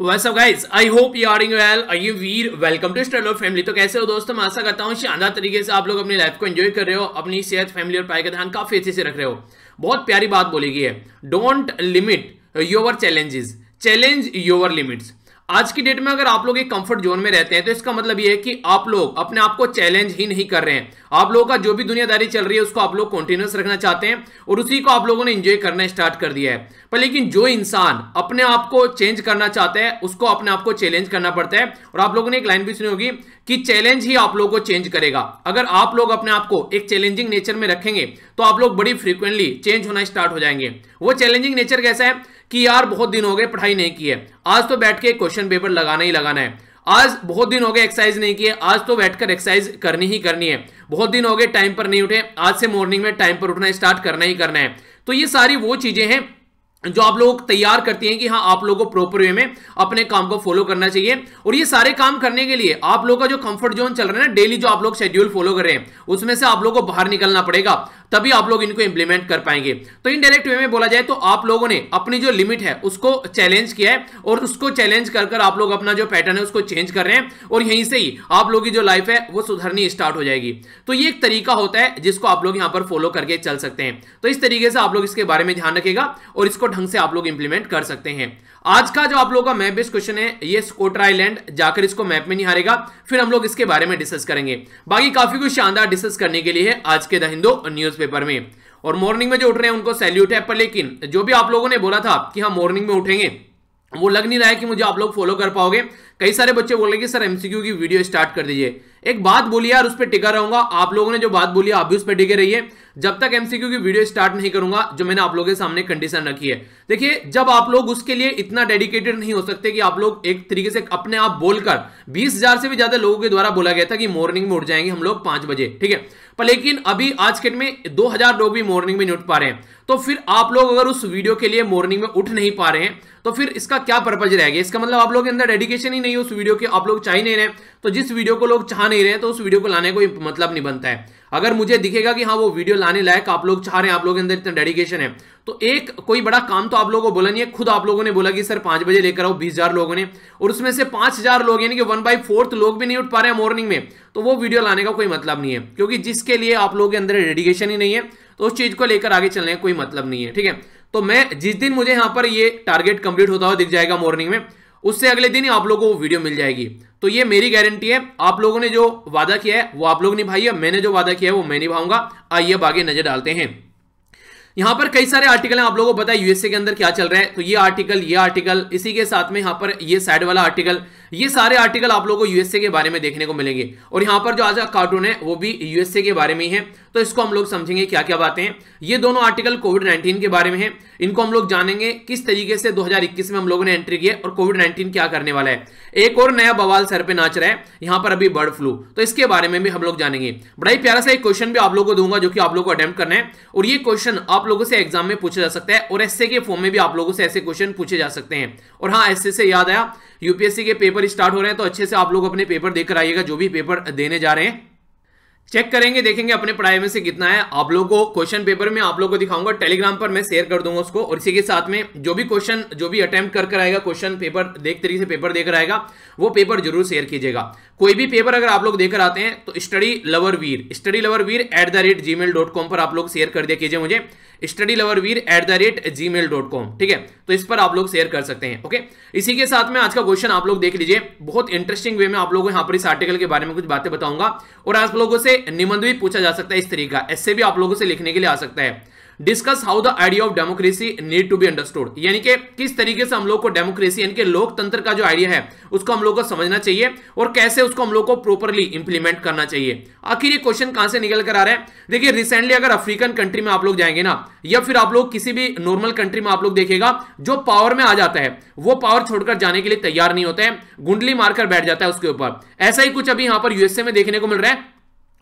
What's up guys? I hope you are doing well. आइए वीर, welcome to study family. तो कैसे हो दोस्तों? मैं आशा करता हूँ शानदार तरीके से आप लोग अपनी लाइफ को एंजॉय कर रहे हो, अपनी सेहत, फैमिली और पढ़ाई का ध्यान काफी अच्छे से रख रहे हो। बहुत प्यारी बात बोली गई है, don't limit your challenges, challenge your limits. आज की डेट में अगर आप लोग एक कंफर्ट जोन में रहते हैं तो इसका मतलब ये है कि आप लोग अपने आप को चैलेंज ही नहीं कर रहे हैं। आप लोगों का जो भी दुनियादारी चल रही है उसको आप लोग कंटिन्यूअस रखना चाहते हैं और उसी को आप लोगों ने एंजॉय करना स्टार्ट कर दिया है। पर लेकिन जो इंसान अपने आप को चेंज करना चाहता है उसको अपने आप को चैलेंज करना पड़ता है। और आप लोगों ने एक लाइन भी सुनी होगी कि चैलेंज ही आप लोगों को चेंज करेगा। अगर आप लोग अपने आप को एक चैलेंजिंग नेचर में रखेंगे तो आप लोग बड़ी फ्रीक्वेंटली चेंज होना स्टार्ट हो जाएंगे। वो चैलेंजिंग नेचर कैसा है कि यार बहुत दिन हो गए पढ़ाई नहीं की है, आज तो बैठ के क्वेश्चन पेपर लगाना ही लगाना है। आज बहुत दिन हो गए एक्सरसाइज नहीं की है, आज तो बैठकर एक्सरसाइज करनी ही करनी है। बहुत दिन हो गए टाइम पर नहीं उठे, आज से मॉर्निंग में टाइम पर उठना स्टार्ट करना ही करना है। तो ये सारी वो चीजें हैं जो आप लोग तैयार करती हैं कि हाँ आप लोगों को प्रॉपर वे में अपने काम को फॉलो करना चाहिए। और ये सारे काम करने के लिए आप लोगों का जो कंफर्ट जोन चल रहा है ना, डेली जो आप लोग शेड्यूल फॉलो कर रहे हैं उसमें से आप लोगों को बाहर निकलना पड़ेगा, तभी आप लोग इनको इंप्लीमेंट कर पाएंगे। तो इनडायरेक्ट वे में बोला जाए तो आप लोगों ने अपनी जो लिमिट है उसको चैलेंज किया है और उसको चैलेंज कर आप लोग अपना जो पैटर्न है उसको चेंज कर रहे हैं और यहीं से ही आप लोगों की जो लाइफ है वो सुधरनी स्टार्ट हो जाएगी। तो ये एक तरीका होता है जिसको आप लोग यहाँ पर फॉलो करके चल सकते हैं। तो इस तरीके से आप लोग इसके बारे में ध्यान रखिएगा और इसको ढंग से आप लोग इंप्लीमेंट कर सकते हैं। आज का जो आप लोगों का मैप बेस्ड क्वेश्चन है ये स्कॉटर आइलैंड जाकर इसको मैप में नहीं हारेगा, फिर हम लोग इसके बारे में डिस्कस करेंगे। बाकी काफी कुछ शानदार डिस्कस करने के लिए है आज के द हिंदू न्यूज़पेपर में। और मॉर्निंग में जो उठ रहे हैं उनको सैल्यूट है। पर लेकिन जो भी आप लोगों ने बोला था कि हाँ मॉर्निंग में उठेंगे, वो लग नहीं रहा है कि मुझे आप लोग फॉलो कर पाओगे। कई सारे बच्चे बोल रहे कि सर एमसीक्यू की वीडियो स्टार्ट कर दीजिए। एक बात बोली यार, उस पर टिका रहूंगा। आप लोगों ने जो बात बोली आप भी उस पर टिके रहिए। जब तक एमसीक्यू की वीडियो स्टार्ट नहीं करूंगा, जो मैंने आप लोगों के सामने कंडीशन रखी है। देखिए, जब आप लोग उसके लिए इतना डेडिकेटेड नहीं हो सकते कि आप लोग एक तरीके से अपने आप बोलकर 20,000 से भी ज्यादा लोगों के द्वारा बोला गया था कि मॉर्निंग में उठ जाएंगे हम लोग 5 बजे, ठीक है। पर लेकिन अभी आज के में 2,000 लोग भी मॉर्निंग में नहीं उठ पा रहे हैं। तो फिर आप लोग अगर उस वीडियो के लिए मॉर्निंग में उठ नहीं पा रहे हैं तो फिर इसका क्या पर्पज रहेगा? इसका मतलब आप लोगों के अंदर डेडिकेशन ही नहीं है उस वीडियो के, आप लोग चाह ही नहीं रहे। तो जिस वीडियो को लोग चाह नहीं रहे तो उस वीडियो को लाने कोई मतलब नहीं बनता है। अगर मुझे दिखेगा कि हाँ वो वीडियो लाने लायक आप लोग चाह रहे हैं, आप लोगों के अंदर इतना डेडिकेशन है, तो एक कोई बड़ा काम तो आप लोगों को बोला नहीं है। खुद आप लोगों ने बोला कि सर 5 बजे लेकर आओ 20,000 लोगों ने, और उसमें से 5,000 लोग यानी कि 1/4 लोग भी नहीं उठ पा रहे हैं मॉर्निंग में, तो वो वीडियो लाने का कोई मतलब नहीं है। क्योंकि जिसके लिए आप लोगों के अंदर डेडिकेशन ही नहीं है तो उस चीज को लेकर आगे चलने का कोई मतलब नहीं है, ठीक है। तो मैं जिस दिन मुझे यहाँ पर ये टारगेट कंप्लीट होता हुआ दिख जाएगा मॉर्निंग में, उससे अगले दिन ही आप लोगों को वीडियो मिल जाएगी। तो ये मेरी गारंटी है। आप लोगों ने जो वादा किया है वो आप लोग निभाइए, मैंने जो वादा किया है वो मैं निभाऊंगा। आइए अब आगे नजर डालते हैं। यहां पर कई सारे आर्टिकल हैं, आप लोगों को पता है यूएसए के अंदर क्या चल रहा है। तो ये आर्टिकल, इसी के साथ में यहां पर ये साइड वाला आर्टिकल, ये सारे आर्टिकल आप लोगों को यूएसए के बारे में देखने को मिलेंगे। और यहां पर जो आज का कार्टून है वो भी यूएसए के बारे में ही है। तो इसको हम लोग समझेंगे क्या क्या बातें हैं। ये दोनों आर्टिकल कोविड-19 के बारे में है। इनको हम लोग जानेंगे किस तरीके से 2021 में हम लोगों ने एंट्री की है और कोविड-19 क्या करने वाला है। एक और नया बवाल सर पे नाच रहा है यहां पर अभी, बर्ड फ्लू। तो इसके बारे में भी हम लोग जानेंगे। बड़ा ही प्यारा सा एक क्वेश्चन भी आप लोगों को दूंगा जो कि आप लोगों को अटेम्प्ट करना है। और ये क्वेश्चन आप लोगों से एग्जाम में पूछा जा सकता है और एसए के फॉर्म में भी आप लोगों से ऐसे क्वेश्चन पूछे जा सकते हैं। और हाँ, एसए से याद आया, यूपीएससी के पेपर स्टार्ट हो रहे हैं तो अच्छे से आप लोग अपने पेपर देकर आइएगा। जो भी पेपर देने जा रहे हैं चेक करेंगे, देखेंगे अपने पढ़ाई में से कितना है। आप लोगों को क्वेश्चन पेपर में आप लोगों को दिखाऊंगा, टेलीग्राम पर मैं शेयर कर दूंगा उसको। और इसी के साथ में जो भी क्वेश्चन, जो भी अटेम्प्ट कर आएगा क्वेश्चन पेपर देख तरीके से पेपर देकर आएगा, वो पेपर जरूर शेयर कीजिएगा। कोई भी पेपर अगर आप लोग देकर आते हैं तो studyloverveer@gmail.com पर आप लोग शेयर कर दिया कीजिए मुझे, studyloverveer@gmail.com, ठीक है। तो इस पर आप लोग शेयर कर सकते हैं, ओके। इसी के साथ में आज का क्वेश्चन आप लोग देख लीजिए। बहुत इंटरेस्टिंग वे में आप लोगों को यहाँ पर इस आर्टिकल के बारे में कुछ बातें बताऊंगा। और आप लोगों से निबंध भी पूछा जा सकता है इस तरीका, ऐसे भी आप लोगों से लिखने के लिए आ सकता है। Discuss how the idea of democracy need to be understood, यानी कि किस तरीके से हम लोग को डेमोक्रेसी यानी कि लोकतंत्र का जो आइडिया है उसको हम लोग को समझना चाहिए और कैसे उसको हम लोग को प्रॉपर्ली इंप्लीमेंट करना चाहिए। आखिर ये क्वेश्चन कहां से निकल कर आ रहा है? देखिए, रिसेंटली अगर अफ्रीकन कंट्री में आप लोग जाएंगे ना, या फिर आप लोग किसी भी नॉर्मल कंट्री में आप लोग देखेगा, जो पावर में आ जाता है वो पावर छोड़कर जाने के लिए तैयार नहीं होता है, गुंडली मारकर बैठ जाता है उसके ऊपर। ऐसा ही कुछ अभी यहां पर यूएसए में देखने को मिल रहा है।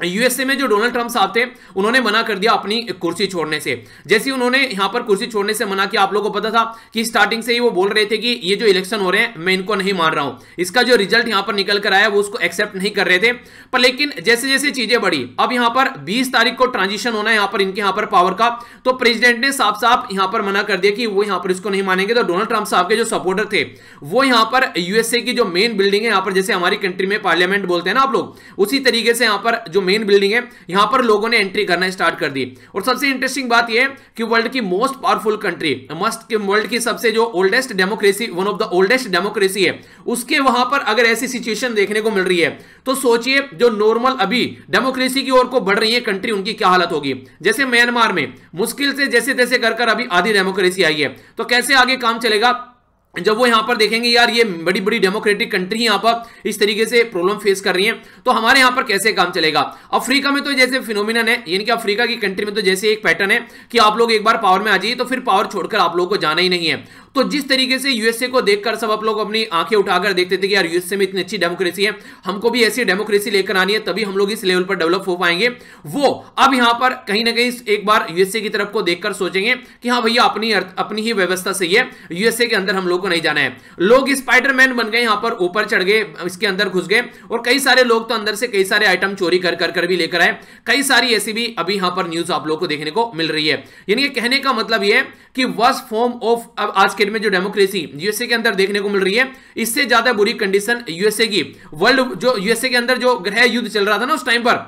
यूएसए में जो डोनाल्ड ट्रंप साहब थे उन्होंने मना कर दिया अपनी कुर्सी छोड़ने से। जैसे ही उन्होंने यहां पर कुर्सी छोड़ने से मना किया, आप लोगों को पता था कि स्टार्टिंग से ही वो बोल रहे थे कि ये जो इलेक्शन हो रहे हैं मैं इनको नहीं मान रहा हूं, इसका जो रिजल्ट यहां पर निकल कर आया वो उसको एक्सेप्ट नहीं कर रहे थे। पर लेकिन जैसे जैसे चीजें बढ़ी, अब यहां पर 20 तारीख को ट्रांजिशन होना है यहां पर इनके यहां पर पावर का, तो प्रेसिडेंट ने साफ साफ यहां पर मना कर दिया कि वो यहां पर इसको नहीं मानेंगे। तो डोनाल्ड ट्रंप साहब के जो सपोर्टर थे वो यहां पर यूएसए की जो मेन बिल्डिंग है, यहां पर जैसे हमारी कंट्री में पार्लियामेंट बोलते हैं ना आप लोग, उसी तरीके से यहां पर जो मेन बिल्डिंग है यहां पर लोगों ने एंट्री करना स्टार्ट कर दी। और सबसे इंटरेस्टिंग बात यह है कि वर्ल्ड की मोस्ट पावरफुल कंट्री, वर्ल्ड की सबसे जो oldest democracy, one of the oldest democracy है, उसके वहां पर अगर ऐसी सिचुएशन देखने को मिल रही है तो सोचिए जो नॉर्मल अभी डेमोक्रेसी की ओर को बढ़ रही है कंट्री, उनकी क्या हालत होगी। जैसे म्यांमार में मुश्किल से जैसे तैसे कर अभी आधी डेमोक्रेसी आई है, तो कैसे आगे काम चलेगा जब वो यहां पर देखेंगे यार ये बड़ी बड़ी डेमोक्रेटिक कंट्री यहां पर इस तरीके से प्रॉब्लम फेस कर रही है, तो हमारे यहां पर कैसे काम चलेगा। अफ्रीका में तो जैसे फिनोमिनन है, यानी कि अफ्रीका की कंट्री में तो जैसे एक पैटर्न है कि आप लोग एक बार पावर में आ जाइए तो फिर पावर छोड़कर आप लोगों को जाना ही नहीं है। तो जिस तरीके से यूएसए को देखकर सब आप लोग अपनी आंखें उठाकर देखते थे कि यार यूएसए में इतनी अच्छी डेमोक्रेसी है, हमको भी ऐसी डेमोक्रेसी लेकर आनी है तभी हम लोग इस लेवल पर डेवलप हो पाएंगे, वो अब यहां पर कहीं ना कहीं एक बार यूएसए की तरफ को देखकर सोचेंगे कि हाँ भैया अपनी ही व्यवस्था सही है, यूएसए के अंदर हम लोग को नहीं जाना है। लोग स्पाइडरमैन बन गए, यहां पर ऊपर चढ़ गए, इसके अंदर घुस गए, और कई सारे लोग तो अंदर से कई सारे आइटम चोरी कर भी लेकर आए। कई सारी ऐसी भी अभी यहां पर न्यूज आप लोग को देखने को मिल रही है। यानी कहने का मतलब यह है कि वर्स्ट फॉर्म ऑफ अब आज के दिन में जो डेमोक्रेसी यूएसए के अंदर देखने को मिल रही है, इससे ज्यादा बुरी कंडीशन यूएसए की, वर्ल्ड जो यूएसए के अंदर जो गृह युद्ध चल रहा था ना उस टाइम पर,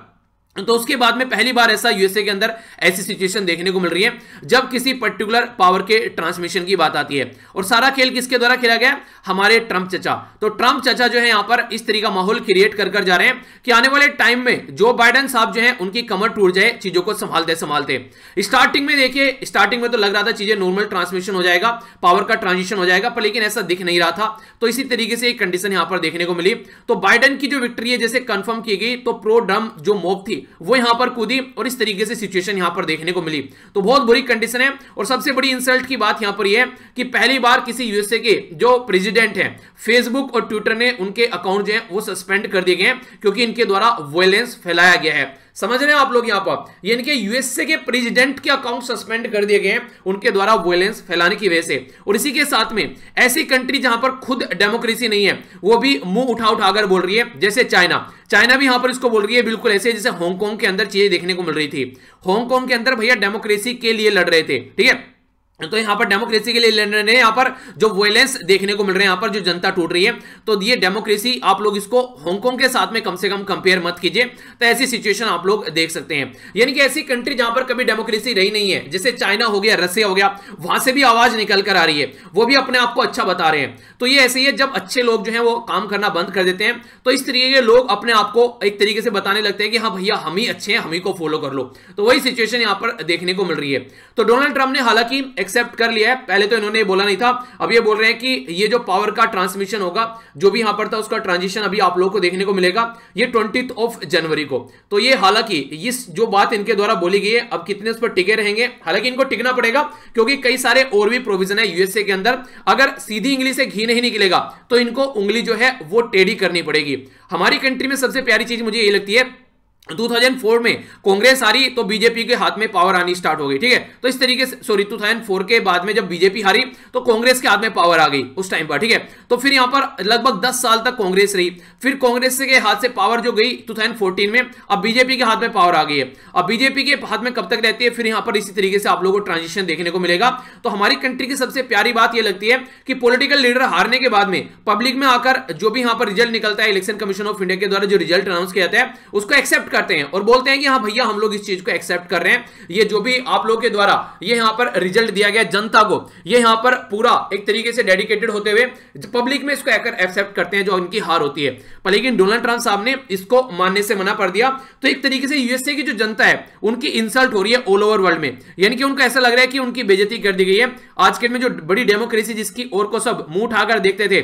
तो उसके बाद में पहली बार ऐसा यूएसए के अंदर ऐसी सिचुएशन देखने को मिल रही है जब किसी पर्टिकुलर पावर के ट्रांसमिशन की बात आती है। और सारा खेल किसके द्वारा खेला गया, हमारे ट्रंप चचा। तो ट्रंप चचा जो है यहां पर इस तरीका माहौल क्रिएट कर जा रहे हैं कि आने वाले टाइम में जो बाइडेन साहब जो है उनकी कमर टूट जाए चीजों को संभालते संभालते। स्टार्टिंग में देखिए, स्टार्टिंग में तो लग रहा था चीजें नॉर्मल ट्रांसमिशन हो जाएगा, पावर का ट्रांजिशन हो जाएगा, पर लेकिन ऐसा दिख नहीं रहा था। तो इसी तरीके से एक कंडीशन यहां पर देखने को मिली। तो बाइडेन की जो विक्ट्री है जैसे कंफर्म की गई, तो प्रो ट्रंप जो मॉब थी वो यहां पर कूदी और इस तरीके से सिचुएशन यहां पर देखने को मिली। तो बहुत बुरी कंडीशन है। और सबसे बड़ी इंसल्ट की बात यहां पर यह है कि पहली बार किसी यूएसए के जो प्रेसिडेंट हैं, फेसबुक और ट्विटर ने उनके अकाउंट जो है वो सस्पेंड कर दिए गए हैं क्योंकि इनके द्वारा वायलेंस फैलाया गया है। समझ रहे हैं आप लोग यहां पर, यानी कि यूएसए के प्रेसिडेंट के अकाउंट सस्पेंड कर दिए गए हैं उनके द्वारा वायलेंस फैलाने की वजह से। और इसी के साथ में ऐसी कंट्री जहां पर खुद डेमोक्रेसी नहीं है वो भी मुंह उठाकर बोल रही है, जैसे चाइना भी यहां पर इसको बोल रही है बिल्कुल ऐसे जैसे हांगकांग के अंदर चीजें देखने को मिल रही थी। हांगकांग के अंदर भैया डेमोक्रेसी के लिए लड़ रहे थे, ठीक है, तो यहां पर डेमोक्रेसी के लिए लड़ रहे हैं, यहां पर जो वायलेंस देखने को मिल रहे हैं, यहां पर जो जनता टूट रही है, तो ये डेमोक्रेसी आप लोग इसको हांगकांग के साथ में कम से कम कंपेयर मत कीजिए। तो ऐसी सिचुएशन आप लोग देख सकते हैं, यानी कि ऐसी कंट्री जहां पर कभी डेमोक्रेसी रही नहीं है, जैसे चाइना हो गया, रसिया हो गया, वहां से भी आवाज निकल कर आ रही है, वो भी अपने आप को अच्छा बता रहे हैं। तो ये ऐसे ही है, जब अच्छे लोग जो है वो काम करना बंद कर देते हैं तो इस तरीके के लोग अपने आप को एक तरीके से बताने लगते हैं कि हाँ भैया हम ही अच्छे हैं, हम ही को फॉलो कर लो। तो वही सिचुएशन यहां पर देखने को मिल रही है। तो डोनाल्ड ट्रंप ने हालांकि एक्सेप्ट कर लिया है, पहले तो इन्होंने बोला नहीं था, अब ये बोल रहे हैं कि ये जो पावर का ट्रांसमिशन होगा जो भी यहां पर था उसका ट्रांजिशन अभी आप लोगों को देखने को मिलेगा ये 20 जनवरी को। तो ये हालांकि इस जो बात इनके द्वारा बोली गई है, अब कितने उस पर टिके रहेंगे, हालांकि इनको टिकना पड़ेगा क्योंकि कई सारे और भी प्रोविजन है यूएसए के अंदर। अगर सीधी इंग्लिश से घी नहीं निकलेगा तो इनको उंगली जो है वो टेढ़ी करनी पड़ेगी। हमारी कंट्री में सबसे प्यारी चीज मुझे ये लगती है 2004 में कांग्रेस हारी तो बीजेपी के हाथ में पावर आनी स्टार्ट हो गई, ठीक है। तो इस तरीके से 2004 के बाद में जब बीजेपी हारी तो कांग्रेस के हाथ में पावर आ गई उस टाइम पर, ठीक है। तो फिर यहां पर लगभग 10 साल तक कांग्रेस रही, फिर कांग्रेस के हाथ से पावर जो गई 2014 में, अब बीजेपी के हाथ में पावर आ गई है। अब बीजेपी के हाथ में कब तक रहती है, फिर यहां पर इसी तरीके से आप लोगों को ट्रांजिशन देखने को मिलेगा। तो हमारी कंट्री की सबसे प्यारी बात यह लगती है कि पॉलिटिकल लीडर हारने के बाद में पब्लिक में आकर जो भी यहां पर रिजल्ट निकलता है, इलेक्शन कमीशन ऑफ इंडिया के द्वारा जो रिजल्ट अनाउंस किया जाता है उसको एक्सेप्ट करते हैं और बोलते हैं कि हाँ भैया हम लोग इस चीज को एक्सेप्ट कर रहे हैं, ये जो भी आप लोग के द्वारा ये यहां पर रिजल्ट दिया गया जनता को, ये यहां पर पूरा एक तरीके से डेडिकेटेड होते हुए पब्लिक में इसको एक्सेप्ट करते हैं जो इनकी हार होती है। पर लेकिन डोनाल्ड ट्रंप साहब ने इसको मानने से मना कर दिया। तो एक तरीके से यूएसए की जो जनता है उनकी इंसल्ट हो रही है ऑल ओवर वर्ल्ड में, यानी कि उनको ऐसा लग रहा है कि उनकी बेइज्जती कर दी गई है। आज के में जो बड़ी डेमोक्रेसी जिसकी ओर को सब मुंह उठाकर देखते थे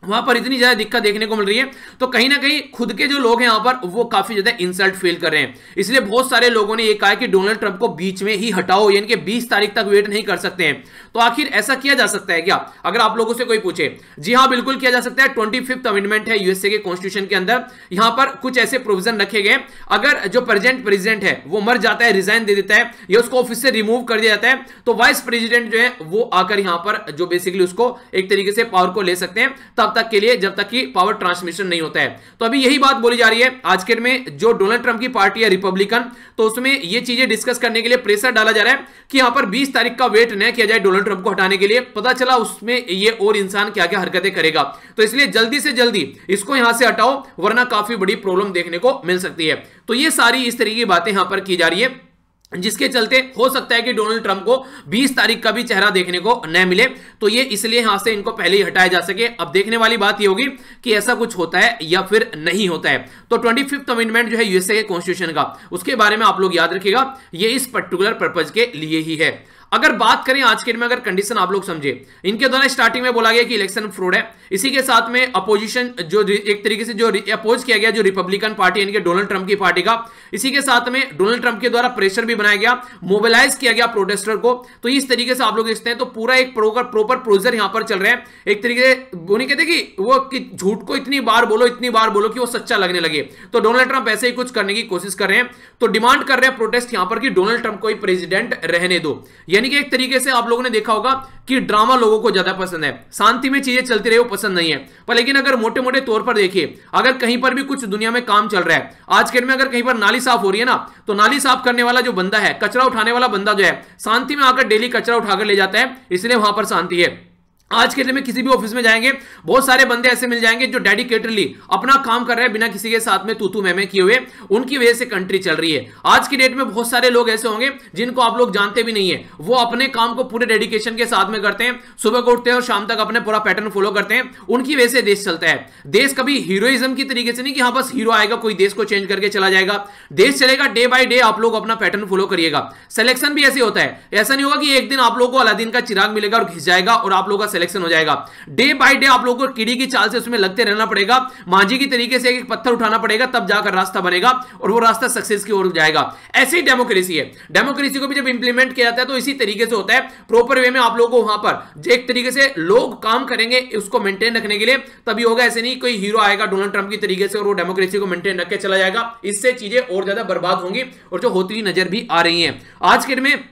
वहां पर इतनी ज्यादा दिक्कत देखने को मिल रही है, तो कहीं ना कहीं खुद के जो लोग हैं यहां पर वो काफी ज्यादा इंसल्ट फील कर रहे हैं। इसलिए बहुत सारे लोगों ने ये कहा कि डोनाल्ड ट्रंप को बीच में ही हटाओ, यानी कि 20 तारीख तक वेट नहीं कर सकते हैं। तो आखिर ऐसा किया जा सकता है क्या, अगर आप लोगों से कोई पूछे? जी हां, बिल्कुल किया जा सकता है। 25th अमेंडमेंट है यूएसए के कॉन्स्टिट्यूशन के अंदर, यहां पर कुछ ऐसे प्रोविजन रखे गए, अगर जो प्रेसिडेंट है वो मर जाता है, रिजाइन दे देता है या उसको ऑफिस से रिमूव कर दिया जाता है, तो वाइस प्रेसिडेंट जो है वो आकर यहां पर जो बेसिकली उसको एक तरीके से पावर को ले सकते हैं तब तक के लिए, जब तक कि पावर ट्रांसमिशन नहीं होता है। तो अभी यही बात बोली जा रही है आज के में, जो डोनाल्ड ट्रंप की पार्टी है रिपब्लिकन, तो उसमें ये चीजें डिस्कस करने के लिए प्रेशर डाला जा रहा है कि यहां पर 20 तारीख का वेट न किया जाए डोनाल्ड ट्रंप को हटाने के लिए। पता चला उसमें ये और इंसान क्या क्या हरकतें करेगा, तो इसलिए जल्दी से जल्दी इसको यहां से हटाओ, वरना काफी बड़ी प्रॉब्लम देखने को मिल सकती है। तो ये सारी इस तरीके की बातें यहां पर की जा रही है, जिसके चलते हो सकता है कि डोनाल्ड ट्रंप को 20 तारीख का भी चेहरा देखने को न मिले, तो ये इसलिए यहां से इनको पहले ही हटाया जा सके। अब देखने वाली बात ये होगी कि ऐसा कुछ होता है या फिर नहीं होता है। तो 25th अमेंडमेंट जो है यूएसए के कॉन्स्टिट्यूशन का, उसके बारे में आप लोग याद रखिएगा, ये इस पर्टिकुलर पर्पज के लिए ही है। अगर बात करें आज के दिन में, अगर कंडीशन आप लोग समझे, इनके द्वारा स्टार्टिंग में बोला गया कि इलेक्शन फ्रॉड है, इसी के साथ में अपोजिशन जो एक तरीके से जो अपोज किया गया, जो रिपब्लिकन पार्टी यानी कि डोनाल्ड ट्रंप की पार्टी का, इसी के साथ में डोनाल्ड ट्रंप के द्वारा प्रेशर भी बनाया गया, मोबिलाइज किया गया प्रोटेस्टर को। तो इस तरीके से आप लोग देखते हैं, तो पूरा एक प्रॉपर प्रोसीजर यहां पर चल रहा है। एक तरीके से वो नहीं कहते कि वो झूठ को इतनी बार बोलो कि वो सच्चा लगने लगे, तो डोनाल्ड ट्रंप ऐसे ही कुछ करने की कोशिश कर रहे हैं। तो डिमांड कर रहे हैं प्रोटेस्ट यहां पर कि डोनाल्ड ट्रंप को ही प्रेसिडेंट रहने दो। यानी कि एक तरीके से आप लोगों ने देखा होगा कि ड्रामा लोगों को ज्यादा पसंद है, शांति में चीजें चलती रहे वो पसंद नहीं है। पर लेकिन अगर मोटे मोटे तौर पर देखिए, अगर कहीं पर भी कुछ दुनिया में काम चल रहा है, आज के दिन में अगर कहीं पर नाली साफ हो रही है ना, तो नाली साफ करने वाला जो बंदा है, कचरा उठाने वाला बंदा जो है, शांति में आकर डेली कचरा उठाकर ले जाता है, इसलिए वहां पर शांति है। आज के दिन में किसी भी ऑफिस में जाएंगे, बहुत सारे बंदे ऐसे मिल जाएंगे जो डेडिकेटेडली अपना काम कर रहे हैं, बिना किसी के साथ में तू मैं किए हुए, उनकी वजह से कंट्री चल रही है। आज की डेट में बहुत सारे लोग ऐसे होंगे जिनको आप लोग जानते भी नहीं है, वो अपने काम को पूरे डेडिकेशन के साथ में करते हैं, सुबह को उठते हैं और शाम तक अपने पूरा पैटर्न फॉलो करते हैं, उनकी वजह से देश चलता है। देश कभी हीरोइज्म की तरीके से नहीं कि हाँ बस हीरो आएगा कोई देश को चेंज करके चला जाएगा, देश चलेगा डे बाय डे, आप लोग अपना पैटर्न फॉलो करिएगा। सिलेक्शन भी ऐसे होता है, ऐसा नहीं होगा कि एक दिन आप लोगों को अलादीन का चिराग मिलेगा और घिस जाएगा और आप लोगों का सिलेक्शन हो जाएगा। डे बाय डे आप लोगों को कीड़ी की चाल से उसमें लगते रहना पड़ेगा, मांझी की तरीके से एक पत्थर उठाना पड़ेगा, तब जाकर रास्ता बनेगा और वो रास्ता सक्सेस की ओर जाएगा। ऐसी ही डेमोक्रेसी है, डेमोक्रेसी को भी जब इंप्लीमेंट किया जाता है तो इसी तरीके से होता है, प्रॉपर वे में आप लोगों को वहां पर एक तरीके से लोग काम करेंगे उसको मेंटेन रखने के लिए, तभी होगा। ऐसे नहीं कोई हीरो आएगा डोनाल्ड ट्रंप की तरीके से और वो डेमोक्रेसी को मेंटेन रख के चला जाएगा, इससे चीजें और ज्यादा बर्बाद होंगी और जो होती हुई नजर भी आ रही है। आज के दिन में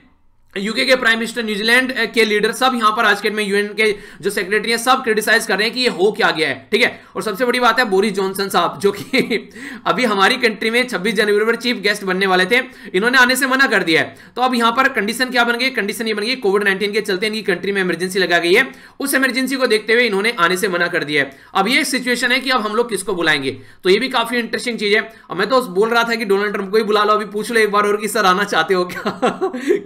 यूके के प्राइम मिनिस्टर, न्यूजीलैंड के लीडर, सब यहां पर आज के में यूएन के जो सेक्रेटरी हैं, सब क्रिटिसाइज कर रहे हैं कि ये हो क्या गया है, ठीक है। और सबसे बड़ी बात है बोरिस जॉनसन साहब, जो कि अभी हमारी कंट्री में 26 जनवरी पर चीफ गेस्ट बनने वाले थे, इन्होंने आने से मना कर दिया है। तो अब यहां पर कंडीशन क्या बन गई? कंडीशन ये बन गई, कोविड-19 के चलते इनकी कंट्री में इमरजेंसी लगा गई है, उस इमरजेंसी को देखते हुए इन्होंने आने से मना कर दिया है। अब ये सिचुएशन है कि अब हम लोग किसको बुलाएंगे, तो ये भी काफी इंटरेस्टिंग चीज है। अब मैं तो बोल रहा था कि डोनाल्ड ट्रंप को ही बुला लो, अभी पूछ लो एक बार और कि सर आना चाहते हो क्या?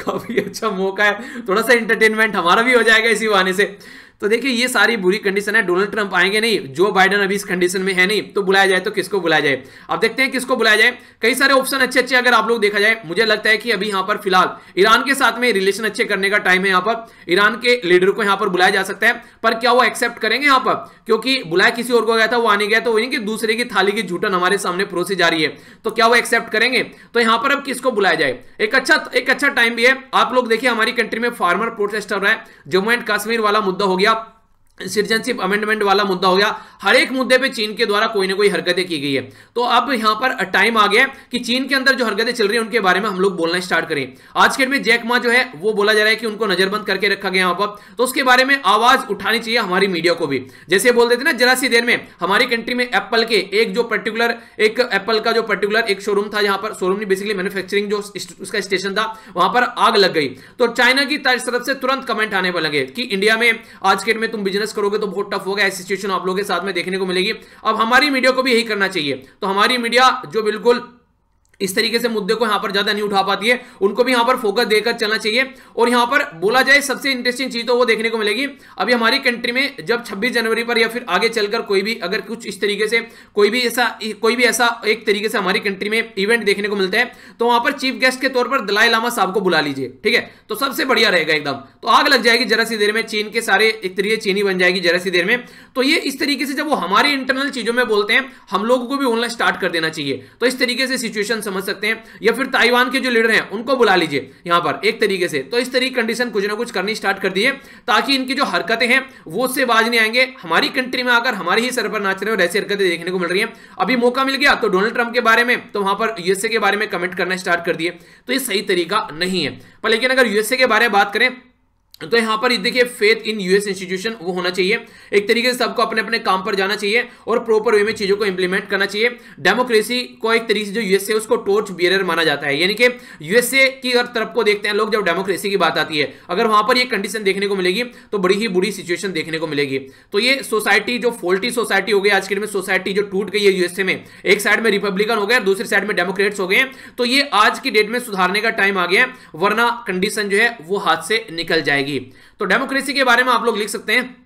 काफी अच्छा मौका है, थोड़ा सा एंटरटेनमेंट हमारा भी हो जाएगा इसी बहाने से। तो देखिए ये सारी बुरी कंडीशन है, डोनाल्ड ट्रंप आएंगे नहीं, जो बाइडेन अभी इस कंडीशन में है नहीं, तो बुलाया जाए तो किसको बुलाया जाए? अब देखते हैं किसको बुलाया जाए। कई सारे ऑप्शन अच्छे अच्छे अगर आप लोग देखा जाए, मुझे लगता है कि अभी यहां पर फिलहाल ईरान के साथ में रिलेशन अच्छे करने का टाइम है, यहां पर ईरान के लीडर को यहां पर बुलाया जा सकता है। पर क्या वो एक्सेप्ट करेंगे यहां पर? क्योंकि बुलाया किसी और को गया था, वो आने गया, तो वही कि दूसरे की थाली की झूठन हमारे सामने परोसी जा रही है, तो क्या वो एक्सेप्ट करेंगे? तो यहां पर अब किसको बुलाया जाए? एक अच्छा टाइम भी है। आप लोग देखिए हमारी कंट्री में फार्मर प्रोटेस्ट हो रहा है, जम्मू एंड कश्मीर वाला मुद्दा हो गया, सिटीजनशिप अमेंडमेंट वाला मुद्दा हो गया, हर एक मुद्दे पे चीन के द्वारा कोई ना कोई हरकतें की गई है। तो अब यहां पर टाइम आ गया कि चीन के अंदर जो हरकतें चल रही हैं उनके बारे में हम लोग बोलना स्टार्ट करें। आज के दिन में जैक मा जो है वो बोला जा रहा है कि उनको नजरबंद करके रखा गया यहां पर, तो उसके बारे में आवाज उठानी चाहिए हमारी मीडिया को भी। जैसे बोल देते ना, जरा सी देर में हमारी कंट्री में एप्पल के एक एप्पल का जो पर्टिकुलर एक शोरूम था, जहां पर शोरूम बेसिकली मैन्युफैक्चरिंग जो उसका स्टेशन था, वहां पर आग लग गई। तो चाइना की तरफ से तुरंत कमेंट आने पर लगे कि इंडिया में आज के दिन में तुम बिजनेस करोगे तो बहुत टफ होगा, ऐसी सिचुएशन आप लोगों के साथ में देखने को मिलेगी। अब हमारी मीडिया को भी यही करना चाहिए। तो हमारी मीडिया जो बिल्कुल इस तरीके से मुद्दे को यहां पर ज्यादा नहीं उठा पाती है, उनको भी यहां पर फोकस देकर चलना चाहिए। और यहां पर बोला जाए सबसे इंटरेस्टिंग चीज तो वो देखने को मिलेगी अभी हमारी कंट्री में, जब 26 जनवरी पर या फिर आगे चलकर कोई भी अगर कुछ इस तरीके से कोई भी ऐसा एक तरीके से हमारी कंट्री में इवेंट देखने को मिलता है, तो वहां पर चीफ गेस्ट के तौर पर दलाई लामा साहब को बुला लीजिए, ठीक है, तो सबसे बढ़िया रहेगा एकदम। तो आग लग जाएगी जरा सी देर में, चीन के सारे एक तरीके चीनी बन जाएगी जरा सी देर में। तो ये इस तरीके से जब वो हमारी इंटरनल चीजों में बोलते हैं, हम लोगों को भी बोलना स्टार्ट कर देना चाहिए। तो इस तरीके से सिचुएशन समझ सकते हैं। या फिर ताइवान के जो लीडर हैं उनको बुला लीजिए यहां पर एक तरीके से। तो इस तरीके कंडीशन कुछ ना कुछ करनी स्टार्ट कर दिए, ताकि इनकी जो हरकतें हैं वो उससे बाज नहीं आएंगे। हमारी कंट्री में आकर हमारे ही सर पर नाच रहे हो, ऐसी हरकतें देखने को मिल रही हैं। अभी मौका मिल गया तो डोनाल्ड ट्रंप के बारे में, तो वहां पर यूएसए के बारे में कमेंट करना स्टार्ट कर दिए, तो ये सही तरीका नहीं है। पर लेकिन अगर यूएसए के बारे में बात करें तो यहां पर देखिए फेथ इन यूएस इंस्टीट्यूशन वो होना चाहिए, एक तरीके से सबको अपने अपने काम पर जाना चाहिए और प्रॉपर वे में चीजों को इंप्लीमेंट करना चाहिए। डेमोक्रेसी को एक तरीके से जो यूएसए उसको टॉर्च बियरर माना जाता है, यानी कि यूएसए की तरफ को देखते हैं लोग जब डेमोक्रेसी की बात आती है। अगर वहां पर ये कंडीशन देखने को मिलेगी तो बड़ी ही बुरी सिचुएशन देखने को मिलेगी। तो ये सोसाइटी जो फॉल्टी सोसाइटी हो गई आज के दिन में, सोसाइटी जो टूट गई है यूएसए में, एक साइड में रिपब्लिकन हो गए, दूसरी साइड में डेमोक्रेट्स हो गए, तो ये आज की डेट में सुधारने का टाइम आ गया, वरना कंडीशन जो है वो हाथ से निकल जाएगी। तो डेमोक्रेसी के बारे में आप लोग लिख सकते हैं।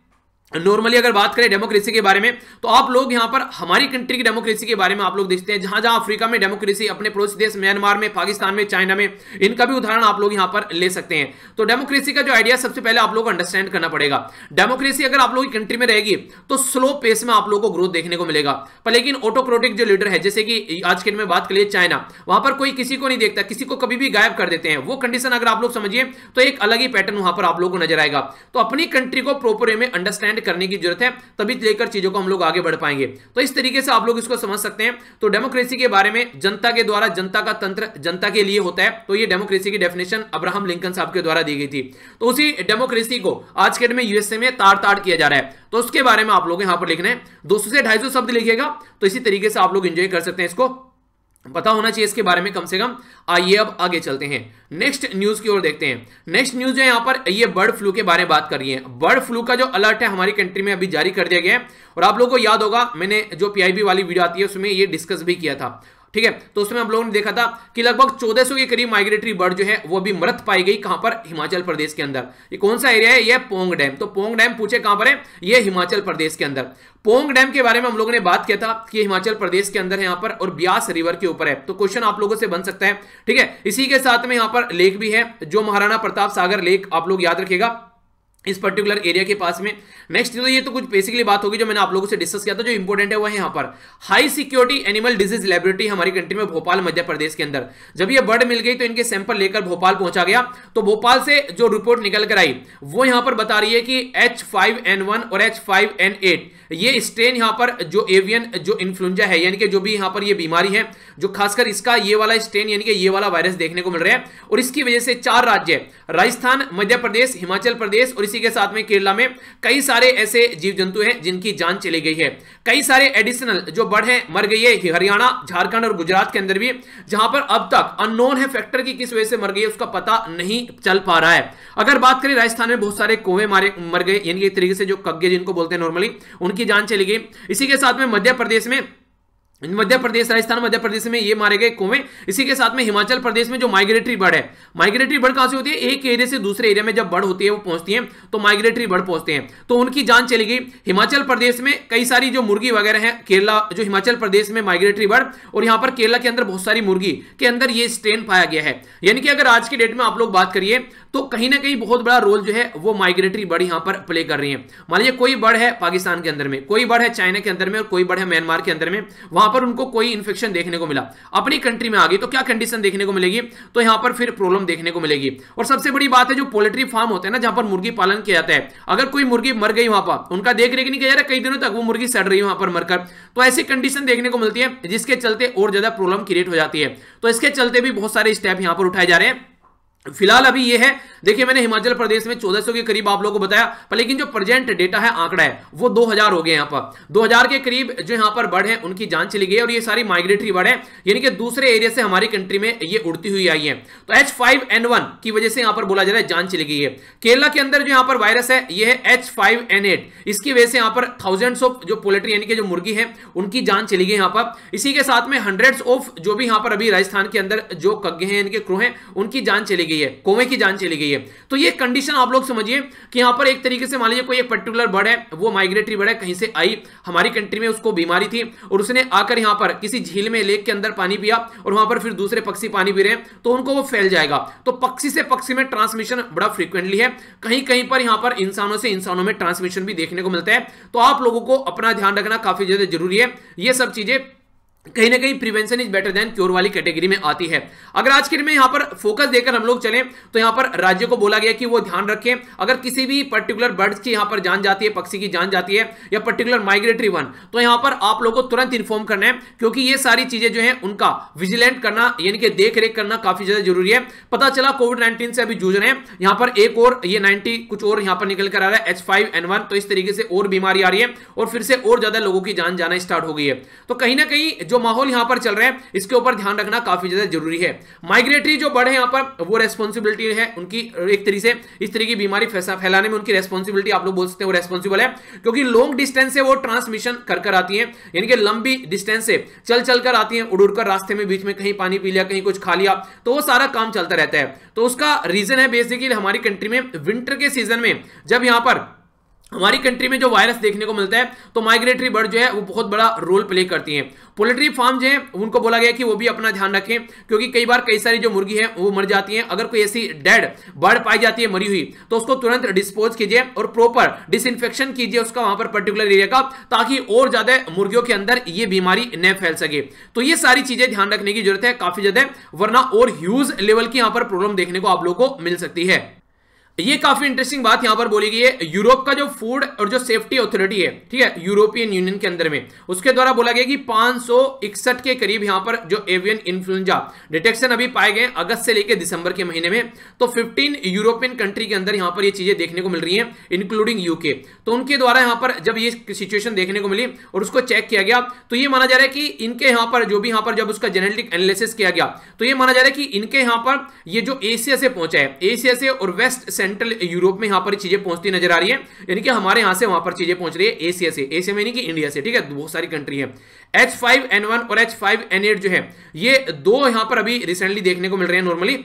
नॉर्मली अगर बात करें डेमोक्रेसी के बारे में, तो आप लोग यहां पर हमारी कंट्री की डेमोक्रेसी के बारे में आप लोग देखते हैं, जहां जहां अफ्रीका में डेमोक्रेसी, अपने पड़ोसी देश म्यांमार में, पाकिस्तान में, चाइना में, इनका भी उदाहरण आप लोग यहां पर ले सकते हैं। तो डेमोक्रेसी का जो आइडिया सबसे पहले आप लोग को अंडरस्टैंड करना पड़ेगा। डेमोक्रेसी अगर आप लोग की कंट्री में रहेगी तो स्लो पेस में आप लोग को ग्रोथ देखने को मिलेगा। पर लेकिन ऑटोक्रेटिक जो लीडर है, जैसे कि आज के दिन में बात कर लिए चाइना, वहां पर कोई किसी को नहीं देखता, किसी को कभी भी गायब कर देते हैं। वो कंडीशन अगर आप लोग समझिए तो एक अलग ही पैटर्न वहां पर आप लोग को नजर आएगा। तो अपनी कंट्री को प्रॉपर वे में अंडरस्टैंड करने की जरूरत है, तभी लेकर चीजों को हम लोग आगे बढ़ पाएंगे। तो इस तरीके से आप लोग इसको समझ सकते हैं। तो डेमोक्रेसी के बारे में, जनता के द्वारा, जनता का तंत्र जनता के लिए होता है, तो ये डेमोक्रेसी की डेफिनेशन अब्राहम लिंकन साहब के द्वारा दी गई थी। तो उसी डेमोक्रेसी को आज के डेट में यूएसए में ताड़ ताड़ किया जा रहा है, तो उसके बारे में आप लोग यहां पर लिखना है। 200 से 250 शब्द लिखिएगा, तो इसी तरीके से आप लोग एंजॉय कर सकते हैं, इसको पता होना चाहिए इसके बारे में कम से कम। आइए अब आगे चलते हैं, नेक्स्ट न्यूज की ओर देखते हैं। नेक्स्ट न्यूज है यहाँ पर ये बर्ड फ्लू के बारे में बात कर रही है। बर्ड फ्लू का जो अलर्ट है हमारी कंट्री में अभी जारी कर दिया गया है, और आप लोगों को याद होगा मैंने जो पीआईबी वाली वीडियो आती है उसमें ये डिस्कस भी किया था, ठीक है। तो उसमें हम लोगों ने देखा था कि लगभग 1400 के करीब माइग्रेटरी बर्ड जो है वो अभी मृत पाई गई। कहां पर? हिमाचल प्रदेश के अंदर। ये कौन सा एरिया है? ये पोंग डैम। तो पोंग डैम पूछे कहां पर है? ये हिमाचल प्रदेश के अंदर। पोंग डैम के बारे में हम लोगों ने बात किया था कि हिमाचल प्रदेश के अंदर है यहाँ पर, और ब्यास रिवर के ऊपर है। तो क्वेश्चन आप लोगों से बन सकता है, ठीक है। इसी के साथ में यहाँ पर लेक भी है, जो महाराणा प्रताप सागर लेक, आप लोग याद रखिएगा इस पर्टिकुलर एरिया के पास में। नेक्स्ट तो ये तो कुछ बेसिकली बात होगी जो मैंने आप लोगों से डिस्कस किया था। जो इंपॉर्टेंट है वो है यहाँ पर high security animal disease laboratory हमारी कंट्री में भोपाल मध्य प्रदेश के अंदर। जब ये बर्ड मिल गई तो इनके सैंपल लेकर भोपाल पहुंचा गया। तो भोपाल से जो रिपोर्ट निकल कर आई वो यहाँ पर बता रही है कि H5N1 और H5N8 ये स्ट्रेन यहाँ पर जो एवियन जो इन्फ्लुएंजा है, यानी कि जो भी यहाँ पर ये बीमारी है, जो खासकर इसका ये वाला स्ट्रेन यानी कि ये वाला वायरस देखने को मिल रहा है। और इसकी वजह से 4 राज्य, राजस्थान, मध्य प्रदेश, हिमाचल प्रदेश और इसी के साथ में केरला में कई सारे ऐसे जीव जंतु हैं जिनकी जान चली गई है। कई सारे एडिशनल जो बर्ड हैं मर गई है हरियाणा, झारखंड और गुजरात के अंदर भी, जहां पर अब तक अननोन है फैक्टर की किस वजह से मर गई है उसका पता नहीं चल पा रहा है। अगर बात करें राजस्थान में बहुत सारे कौवे मर गए, यानी एक तरीके से जो कग्गे जिनको बोलते हैं नॉर्मली, उनकी जान चली गई। इसी के साथ में मध्य प्रदेश, राजस्थान, मध्य प्रदेश में ये मारे गए कौवे। इसी के साथ में हिमाचल प्रदेश में जो माइग्रेटरी बर्ड है, माइग्रेटरी बर्ड कहां से होती है? एक एरिया से दूसरे एरिया में जब बर्ड होती है वो पहुंचती है, तो माइग्रेटरी बर्ड पहुंचते हैं, तो उनकी जान चली गई। हिमाचल प्रदेश में कई सारी जो मुर्गी वगैरह है, केरला जो हिमाचल प्रदेश में माइग्रेटरी बर्ड, और यहां पर केरला के अंदर बहुत सारी मुर्गी के अंदर ये स्ट्रेन पाया गया है। यानी कि अगर आज की डेट में आप लोग बात करिए तो कहीं ना कहीं बहुत बड़ा रोल जो है वो माइग्रेटरी बर्ड यहां पर प्ले कर रही है। मान लीजिए कोई बर्ड है पाकिस्तान के अंदर में, कोई बर्ड है चाइना के अंदर में, और कोई बर्ड है म्यांमार के अंदर में, वहां पर उनको कोई इन्फेक्शन देखने को मिला, अपनी कंट्री में आ गई, तो क्या कंडीशन देखने को मिलेगी? तो यहां पर फिर प्रॉब्लम देखने को मिलेगी। और सबसे बड़ी बात है जो पोल्ट्री फार्म होते हैं ना, जहां पर मुर्गी पालन किया जाता है, अगर कोई मुर्गी मर गई वहां पर, उनका देख रेख नहीं किया जा रहा, कई दिनों तक वो मुर्गी सड़ रही है वहां पर मरकर, तो ऐसी कंडीशन देखने को मिलती है जिसके चलते और ज्यादा प्रॉब्लम क्रिएट हो जाती है। तो इसके चलते भी बहुत सारे स्टेप यहां पर उठाए जा रहे हैं। फिलहाल अभी ये है, देखिए मैंने हिमाचल प्रदेश में 1400 के करीब आप लोगों को बताया, पर लेकिन जो प्रेजेंट डेटा है, आंकड़ा है, वो 2000 हो गए। यहाँ पर 2000 के करीब जो यहाँ पर बर्ड है उनकी जान चली गई और ये सारी माइग्रेटरी बर्ड है, यानी कि दूसरे एरिया से हमारी कंट्री में ये उड़ती हुई आई है। तो H5N1 की वजह से यहाँ पर बोला जा रहा है जान चली गई है। केरला के अंदर जो यहाँ पर वायरस है ये है H5N8, इसकी वजह से यहाँ पर थाउजेंड्स ऑफ जो पोल्ट्री यानी कि जो मुर्गी है उनकी जान चली गई यहाँ पर। इसी के साथ में हंड्रेड्स ऑफ जो भी यहाँ पर अभी राजस्थान के अंदर जो कग्गे हैं, इनके क्रो हैं, उनकी जान चली गई है, कौवे की जान चली गई है। तो ये कंडीशन आप लोग समझिए कि यहां पर एक तरीके से मान लीजिए कोई एक पर्टिकुलर बर्ड है, वो माइग्रेटरी बर्ड है, कहीं से आई हमारी कंट्री में, उसको बीमारी थी और उसने आकर यहां पर किसी झील में, लेक के अंदर पानी पिया और वहां पर फिर दूसरे पक्षी पानी पी रहे हैं, तो उनको वो फैल जाएगा। तो पक्षी से पक्षी में ट्रांसमिशन बड़ा फ्रीक्वेंटली है, कहीं कहीं पर यहां पर इंसानों से इंसानों में ट्रांसमिशन भी देखने को मिलता है। तो आप लोगों को अपना ध्यान रखना काफी ज्यादा जरूरी है। ये सब चीजें कहीं ना कहीं prevention is better than cure वाली कैटेगरी में आती है। अगर आज के दिन में यहां पर फोकस देकर हम लोग चलें तो यहां पर राज्य को बोला गया कि वो ध्यान रखें, अगर किसी भी पर्टिकुलर बर्ड्स की यहां पर जान जाती है, पक्षी की जान जाती है या पर्टिकुलर माइग्रेटरी वन, तो यहां पर आप लोगों को तुरंत इन्फॉर्म करना है, क्योंकि ये सारी चीजें जो है उनका विजिलेंट करना यानी कि देख रेख करना काफी ज्यादा जरूरी है। पता चला कोविड-19 से अभी जूझ रहे हैं, यहां पर एक और ये 90 कुछ और यहां पर निकल कर आ रहा है H5N1, तो इस तरीके से और बीमारी आ रही है और फिर से और ज्यादा लोगों की जान जाना स्टार्ट हो गई है। तो कहीं ना कहीं जो माहौल यहां पर चल रहा है इसके ऊपर ध्यान रखना काफी ज्यादा जरूरी है। माइग्रेटरी जो बर्ड है यहां पर, वो रेस्पॉन्सिबिलिटी है उनकी, एक तरीके से इस तरह की बीमारी फैलाने में उनकी रेस्पॉन्सिबिलिटी आप लोग बोल सकते हैं, वो रेस्पॉन्सिबल है, क्योंकि लॉन्ग डिस्टेंस से वो ट्रांसमिशन कर आती है, यानी कि लंबी डिस्टेंस से चल कर आती है, उड़ कर रास्ते में बीच में कहीं पानी पी लिया, कहीं कुछ खा लिया, तो वो सारा काम चलता रहता है। तो उसका रीजन है बेसिकली हमारी कंट्री में विंटर के सीजन में जब यहां पर हमारी कंट्री में जो वायरस देखने को मिलता है, तो माइग्रेटरी बर्ड जो है वो बहुत बड़ा रोल प्ले करती हैं। पोल्ट्री फार्म जो है उनको बोला गया कि वो भी अपना ध्यान रखें, क्योंकि कई बार कई सारी जो मुर्गी है वो मर जाती हैं। अगर कोई ऐसी डेड बर्ड पाई जाती है मरी हुई, तो उसको तुरंत डिस्पोज कीजिए और प्रॉपर डिसइंफेक्शन कीजिए उसका वहां पर पर्टिकुलर एरिया का, ताकि और ज्यादा मुर्गियों के अंदर ये बीमारी न फैल सके। तो ये सारी चीजें ध्यान रखने की जरूरत है काफी ज्यादा, वरना और ह्यूज लेवल की यहां पर प्रॉब्लम देखने को आप लोगों को मिल सकती है। ये काफी इंटरेस्टिंग बात यहां पर बोली गई है। यूरोप का जो फूड और जो सेफ्टी अथॉरिटी है, ठीक है, यूरोपियन यूनियन के अंदर में, उसके द्वारा बोला गया कि 561 के करीब यहां पर जो एवियन इन्फ्लुएंजा डिटेक्शन अभी पाए गए अगस्त से लेकर दिसंबर के महीने में। तो 15 यूरोपियन कंट्री के अंदर यहां पर ये चीजें देखने को मिल रही हैं, इंक्लूडिंग यूके। तो उनके द्वारा यहां पर जब ये सिचुएशन देखने को मिली और उसको चेक किया गया, तो ये माना जा रहा है कि इनके यहां पर जो भी यहां पर जब उसका जेनेटिक एनालिसिस किया गया, तो ये माना जा रहा है कि इनके यहां पर ये जो एशिया से पहुंचा है, एशिया से और वेस्ट सेंट्रल यूरोप में यहां पर चीजें पहुंचती नजर आ रही है, यानी कि हमारे यहां से वहां पर चीजें पहुंच रही है एशिया से, एशिया में नहीं कि इंडिया से, ठीक है, बहुत सारी कंट्री है। H5N1 और H5N8 जो है ये दो यहां पर अभी रिसेंटली देखने को मिल रहे हैं नॉर्मली।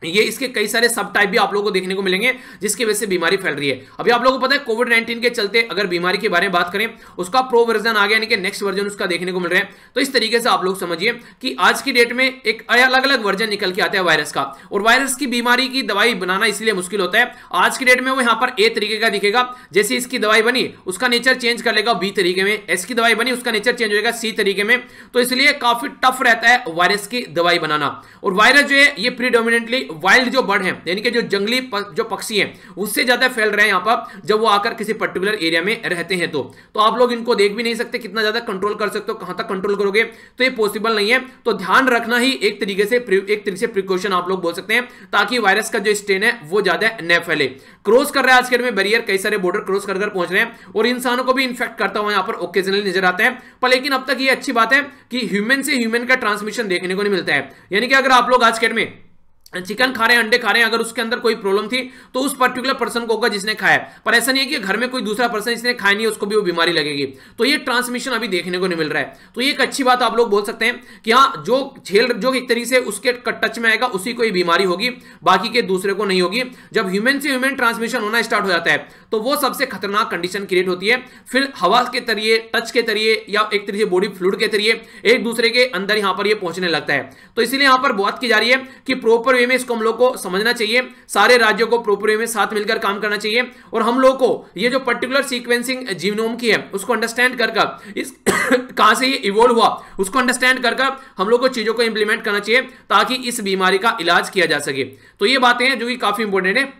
ये इसके कई सारे सब टाइप भी आप लोगों को देखने को मिलेंगे जिसकी वजह से बीमारी फैल रही है। अभी आप लोगों को पता है कोविड-19 के चलते अगर बीमारी के बारे में बात करें, उसका प्रो वर्जन आ गया, यानी कि नेक्स्ट वर्जन उसका देखने को मिल रहा है। तो इस तरीके से आप लोग समझिए कि आज की डेट में एक अलग अलग वर्जन निकल के आता है वायरस का, और वायरस की बीमारी की दवाई बनाना इसलिए मुश्किल होता है। आज की डेट में वो यहाँ पर ए तरीके का दिखेगा, जैसे इसकी दवाई बनी उसका नेचर चेंज कर लेगा बी तरीके में, एस की दवाई बनी उसका नेचर चेंज हो जाएगा सी तरीके में। तो इसलिए काफी टफ रहता है वायरस की दवाई बनाना। और वायरस जो है ये प्रीडोमिनेंटली वाइल्ड जो बर्ड है, यानी कि जो जंगली जो पक्षी हैं, उससे ज्यादा फैल रहे हैं यहां पर जब वो आकर किसी पर्टिकुलर एरिया में रहते हैं। तो आप लोग इनको देख भी नहीं सकते, कितना ज्यादा कंट्रोल कर सकते हो, कहां तक कंट्रोल करोगे, तो ये पॉसिबल नहीं है। तो ध्यान रखना ही एक तरीके से प्रिकॉशन आप लोग बोल सकते हैं, ताकि वायरस का जो स्ट्रेन है वो ज्यादा न फैले। क्रॉस कर रहा है आज के में बैरियर, कई सारे बॉर्डर क्रॉस कर पहुंच रहे हैं और इंसानों को भी इन्फेक्ट करता हुआ यहां पर ओकेजनली नजर आता है। पर लेकिन अब तक ये अच्छी बात है कि ह्यूमन से ह्यूमन का ट्रांसमिशन देखने को नहीं मिलता है, यानी कि अगर आप लोग आज के में चिकन खा रहे हैं, अंडे खा रहे हैं, अगर उसके अंदर कोई प्रॉब्लम थी तो उस पर्टिकुलर पर्सन को होगा जिसने खाया, पर ऐसा नहीं है कि घर में कोई दूसरा पर्सन जिसने खाया नहीं है उसको भी वो बीमारी लगेगी। तो ये ट्रांसमिशन अभी देखने को नहीं मिल रहा है। तो ये एक अच्छी बात आप लोग बोल सकते हैं कि हाँ, जो एक तरीके से उसके टच में आएगा उसी को ये बीमारी होगी, बाकी के दूसरे को नहीं होगी। जब ह्यूमन से ह्यूमन ट्रांसमिशन होना स्टार्ट हो जाता है तो वो सबसे खतरनाक कंडीशन क्रिएट होती है। फिर हवा के जरिए, टच के जरिए या एक तरीके से बॉडी फ्लूइड के जरिए एक दूसरे के अंदर यहां पर ये पहुंचने लगता है। तो इसलिए यहां पर बात की जा रही है कि प्रॉपर वे में इसको हम लोग को समझना चाहिए, सारे राज्यों को प्रॉपर वे में साथ मिलकर काम करना चाहिए, और हम लोग को ये जो पर्टिकुलर सीक्वेंसिंग जीनोम की है उसको अंडरस्टैंड कर इस कहां से ये इवॉल्व हुआ उसको अंडरस्टैंड कर हम लोग को चीजों को इंप्लीमेंट करना चाहिए, ताकि इस बीमारी का इलाज किया जा सके। तो ये बातें हैं जो कि काफी इंपॉर्टेंट है।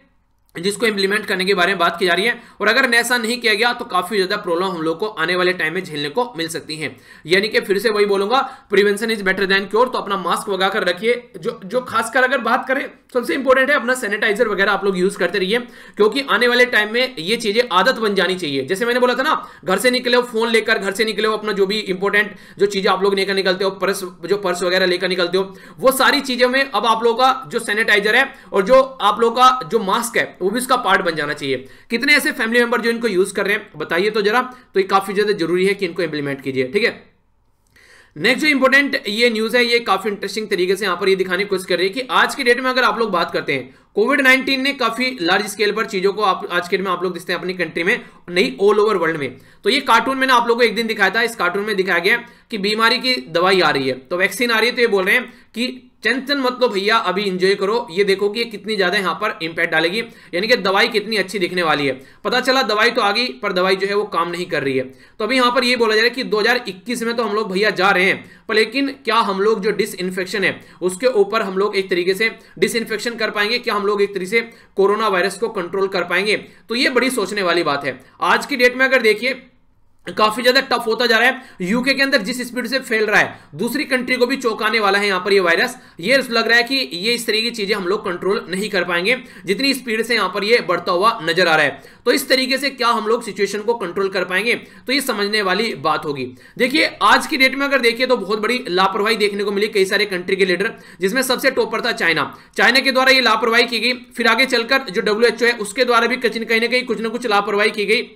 जिसको इंप्लीमेंट करने के बारे में बात की जा रही है। और अगर ऐसा नहीं किया गया तो काफी ज्यादा प्रॉब्लम हम लोग को आने वाले टाइम में झेलने को मिल सकती है। यानी कि फिर से वही बोलूंगा, prevention is better than cure. तो अपना मास्क वगैरह कर रखिए। जो खासकर अगर बात करें, सबसे इंपॉर्टेंट है अपना सैनिटाइजर वगैरह आप लोग यूज करते रहिए, क्योंकि आने वाले टाइम में ये चीजें आदत बन जानी चाहिए। जैसे मैंने बोला था ना, घर से निकले हो फोन लेकर, घर से निकले हो अपना जो भी इंपॉर्टेंट जो चीजें आप लोग लेकर निकलते हो, पर्स वगैरह लेकर निकलते हो, वो सारी चीजों में अब आप लोगों का जो सैनिटाइजर है और जो आप लोगों का जो मास्क है वो भी इसका पार्ट बन जाना चाहिए। कितने ऐसे फैमिली मेंबर जो इनको यूज कर रहे हैं बताइए तो जरा। तो ये काफी ज्यादा जरूरी है कि इनको इंप्लीमेंट कीजिए, ठीक है। नेक्स्ट जो इंपॉर्टेंट ये न्यूज है, ये काफी इंटरेस्टिंग तरीके से यहां पर ये दिखाने की कोशिश कर रही है कि आज की डेट में अगर आप लोग बात करते हैं, कोविड-19 ने काफी लार्ज स्केल पर चीजों को आज के डेट में आप लोग देखते हैं अपनी कंट्री में, नहीं ऑल ओवर वर्ल्ड में। तो ये कार्टून मैंने आप लोगों को एक दिन दिखाया था। इस कार्टून में दिखाया गया कि बीमारी की दवाई आ रही है, तो वैक्सीन आ रही है। तो ये बोल रहे हैं कि टेंशन मत लो भैया, अभी एंजॉय करो, ये देखो कि ये कितनी ज्यादा यहां पर इंपैक्ट डालेगी, यानी कि दवाई कितनी अच्छी दिखने वाली है। पता चला दवाई तो आ गई पर दवाई जो है वो काम नहीं कर रही है। तो अभी यहां पर ये बोला जा रहा है कि 2021 में तो हम लोग भैया जा रहे हैं, पर लेकिन क्या हम लोग जो डिसइंफेक्शन है उसके ऊपर हम लोग एक तरीके से डिसइंफेक्शन कर पाएंगे? क्या हम लोग एक तरीके से कोरोना वायरस को कंट्रोल कर पाएंगे? तो ये बड़ी सोचने वाली बात है। आज की डेट में अगर देखिए काफी ज्यादा टफ होता जा रहा है। यूके के अंदर जिस स्पीड से फैल रहा है, दूसरी कंट्री को भी चौंकाने वाला है यहां पर ये वायरस। ये लग रहा है कि ये इस तरह की चीजें हम लोग कंट्रोल नहीं कर पाएंगे जितनी स्पीड से यहां पर ये बढ़ता हुआ नजर आ रहा है। तो इस तरीके से क्या हम लोग सिचुएशन को कंट्रोल कर पाएंगे? तो ये समझने वाली बात होगी। देखिए आज की डेट में अगर देखिए तो बहुत बड़ी लापरवाही देखने को मिली कई सारे कंट्री के लीडर, जिसमें सबसे टॉपर था चाइना। चाइना के द्वारा ये लापरवाही की गई। फिर आगे चलकर जो WHO है उसके द्वारा भी कहीं ना कहीं कुछ ना कुछ लापरवाही की गई।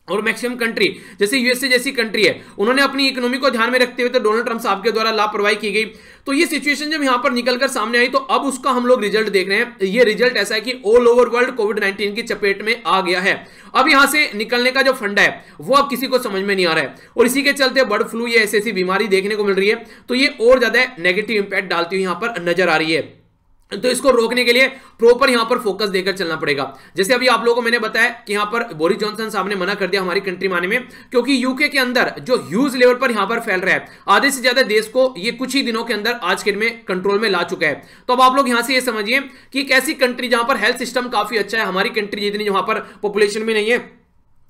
और मैक्सिमम कंट्री जैसे यूएसए जैसी कंट्री है, उन्होंने अपनी इकोनॉमी को ध्यान में रखते हुए तो डोनाल्ड ट्रंप साहब के द्वारा लापरवाही की गई। तो ये सिचुएशन जब यहां पर निकलकर सामने आई तो अब उसका हम लोग रिजल्ट देख रहे हैं। ये रिजल्ट ऐसा है कि ऑल ओवर वर्ल्ड कोविड-19 की चपेट में आ गया है। अब यहां से निकलने का जो फंडा है वो अब किसी को समझ में नहीं आ रहा है, और इसी के चलते बर्ड फ्लू ये ऐसी बीमारी देखने को मिल रही है। तो ये और ज्यादा नेगेटिव इंपैक्ट डालती हुई यहां पर नजर आ रही है। तो इसको रोकने के लिए प्रॉपर यहां पर फोकस देकर चलना पड़ेगा। जैसे अभी आप लोगों को मैंने बताया कि यहां पर बोरिस जॉनसन साहब ने मना कर दिया हमारी कंट्री में आने में, क्योंकि यूके के अंदर जो ह्यूज लेवल पर यहां पर फैल रहा है, आधे से ज्यादा देश को ये कुछ ही दिनों के अंदर आज के दिन में कंट्रोल में ला चुका है। तो अब आप लोग यहां से ये समझिए कि एक ऐसी कंट्री जहां पर हेल्थ सिस्टम काफी अच्छा है, हमारी कंट्री जितनी वहां पर पॉपुलेशन में नहीं है,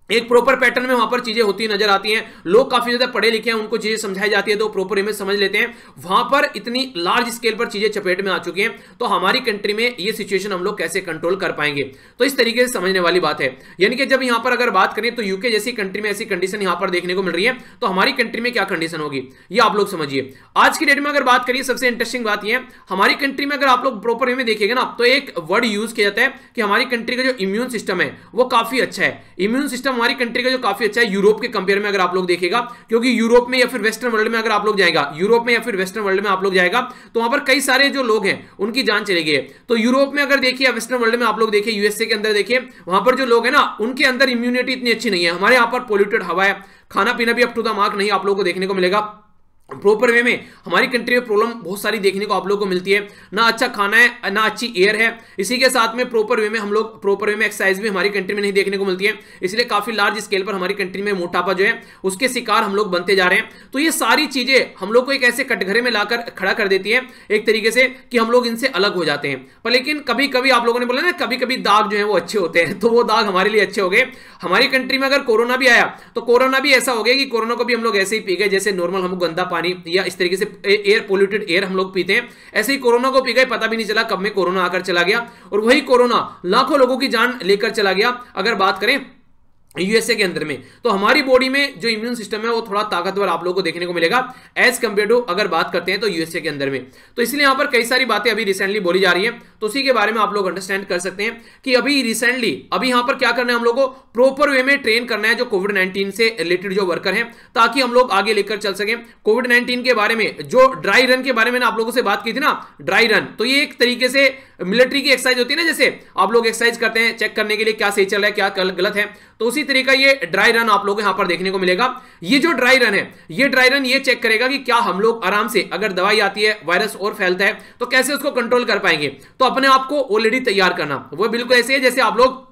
एक प्रॉपर पैटर्न में वहां पर चीजें होती नजर आती हैं, लोग काफी ज्यादा पढ़े लिखे हैं, उनको चीजें समझाई जाती है तो प्रॉपर इमेज समझ लेते हैं। वहां पर इतनी लार्ज स्केल पर चीजें चपेट में आ चुकी हैं, तो हमारी कंट्री में ये सिचुएशन हम लोग कैसे कंट्रोल कर पाएंगे? तो इस तरीके से समझने वाली बात है। यानी कि जब यहां पर अगर बात करें तो यूके जैसी कंट्री में ऐसी कंडीशन यहां पर देखने को मिल रही है, तो हमारी कंट्री में क्या कंडीशन होगी ये आप लोग समझिए। आज की डेट में अगर बात करिए, सबसे इंटरेस्टिंग बात यह है, हमारी कंट्री में अगर आप लोग प्रॉपर वे में देखिएगा ना, तो एक वर्ड यूज किया जाता है कि हमारी कंट्री का जो इम्यून सिस्टम है वो काफी अच्छा है। इम्यून सिस्टम हमारी कंट्री का जो काफी अच्छा है यूरोप के कंपेयर में अगर आप लोग देखिएगा, क्योंकि यूरोप में या फिर वेस्टर्न वर्ल्ड में अगर आप लोग जाएगा, यूरोप में या फिर वेस्टर्न वर्ल्ड में आप लोग जाएगा तो वहां पर कई सारे जो लोग हैं उनकी जान चली गई है। तो यूरोप में अगर देखिए, वेस्टर्न वर्ल्ड में आप लोग देखिए, यूएसए के अंदर देखिए, वहां पर जो लोग हैं ना उनके अंदर इम्यूनिटी इतनी अच्छी नहीं है। हमारे यहाँ पर पोल्यूटेड हवा है, खाना पीना भी अप टू द मार्क नहीं आप लोगों को देखने को मिलेगा। प्रॉपर वे में हमारी कंट्री में प्रॉब्लम बहुत सारी देखने को आप लोगों को मिलती है, ना अच्छा खाना है ना अच्छी एयर है। इसी के साथ में प्रॉपर वे में हम लोग प्रॉपर वे में एक्सरसाइज भी हमारी कंट्री में नहीं देखने को मिलती है, इसलिए काफी लार्ज स्केल पर हमारी कंट्री में मोटापा जो है उसके शिकार हम लोग बनते जा रहे हैं। तो ये सारी चीजें हम लोग को एक ऐसे कटघरे में लाकर खड़ा कर देती है एक तरीके से कि हम लोग इनसे अलग हो जाते हैं। पर लेकिन कभी कभी आप लोगों ने बोला ना, कभी कभी दाग जो है वो अच्छे होते हैं, तो वो दाग हमारे लिए अच्छे हो गए। हमारी कंट्री में अगर कोरोना भी आया तो कोरोना भी ऐसा हो गया कि कोरोना को भी हम लोग ऐसे ही पी गए जैसे नॉर्मल हम गंदा पानी या इस तरीके से एयर पोल्यूटेड एयर हम लोग पीते हैं, ऐसे ही कोरोना को पी गए, पता भी नहीं चला कब में कोरोना आकर चला गया, और वही कोरोना लाखों लोगों की जान लेकर चला गया। अगर बात करें यूएसए के अंदर में, तो हमारी बॉडी में जो इम्यून सिस्टम है वो थोड़ा ताकतवर आप लोगों को देखने को मिलेगा एज कंपेयर टू अगर बात करते हैं तो यूएसए के अंदर में। तो इसलिए यहां पर कई सारी बातें अभी रिसेंटली बोली जा रही है, तो उसी के बारे में आप लोग अंडरस्टैंड कर सकते हैं कि अभी रिसेंटली अभी यहां पर क्या करना है, हम लोग को प्रॉपर वे में ट्रेन करना है जो कोविड-19 से रिलेटेड जो वर्कर हैं, ताकि हम लोग आगे लेकर चल सकें। कोविड-19 के बारे में जो ड्राई रन के बारे में आप लोगों से बात की थी ना, ड्राई रन, तो ये एक तरीके से मिलिट्री की एक्सरसाइज होती है ना, जैसे आप लोग एक्सरसाइज करते हैं चेक करने के लिए क्या सही चल रहा है क्या गलत है, तो उसी तरीका ये ड्राई रन आप लोगों को यहां पर देखने को मिलेगा। ये जो ड्राई रन है, ये ड्राई रन ये चेक करेगा कि क्या हम लोग आराम से, अगर दवाई आती है वायरस और फैलता है तो कैसे उसको कंट्रोल कर पाएंगे। तो अपने आप को ऑलरेडी तैयार करना, वो बिल्कुल ऐसे है जैसे आप लोग